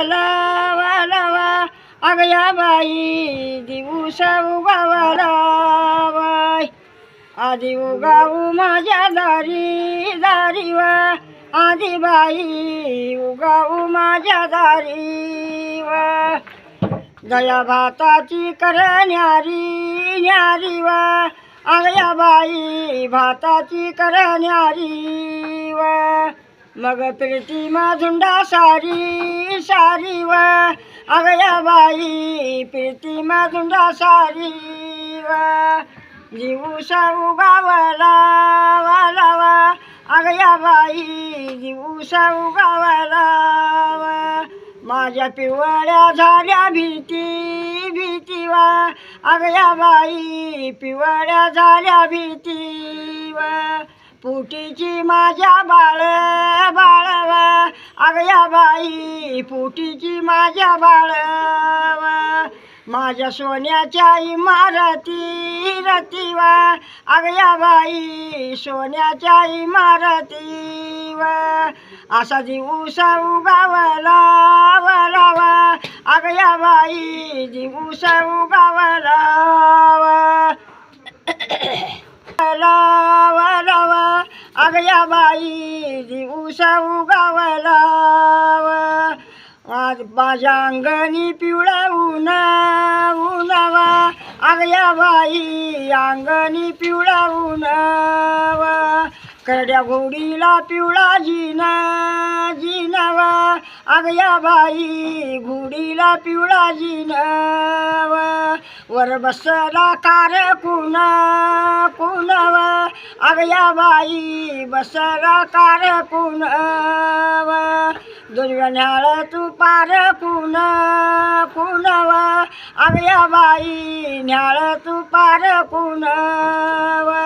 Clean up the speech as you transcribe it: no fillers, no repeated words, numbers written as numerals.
लावा अग या बाई दिवस उगावला बाई आधी उगाऊ माझ्या दारी दारी वा आधी बाई उगाऊ माझ्या दारी वा दया भाताची कर न्यारी न्यारी वा अगया बाई भाताची कर न्यारी वा मग प्रीती झुंडा सारी सारी वा अगया बाई प्रीती झुंडा सारी वा दिवसा उगावला वाला वा अगया बाई दिवसा उगावला वा माझ्या पिवळ्या झाल्या भीती भीती वा अगया बाई पिवळ्या झाल्या भीती वा पुटीची माझ्या बाळ बाळवा अगया बाई पुटीची माझ्या बाळवा माझ्या सोन्याच्या इमारती रतीवा अगया बाई सोन्याच्या इमारती वा असा दिवसा उगावला वलावा अगया बाई दिवसा उगावला लावा अगया बाई दिवसा उगावला आज माझ्या अंगणी पिवळा उन्हावा अगया बाई अंगणी पिवळा उन्हावा करड्या घोडीला पिवळा जिनावा अगया बाई घोडीला पिवळा जिनावा वर बसला कार कुणावा अगया बाई बसला कार कुणावा दुर्व्या न्याळ तू पार कुणावा अगया बाई न्याळ तू पार कुणावा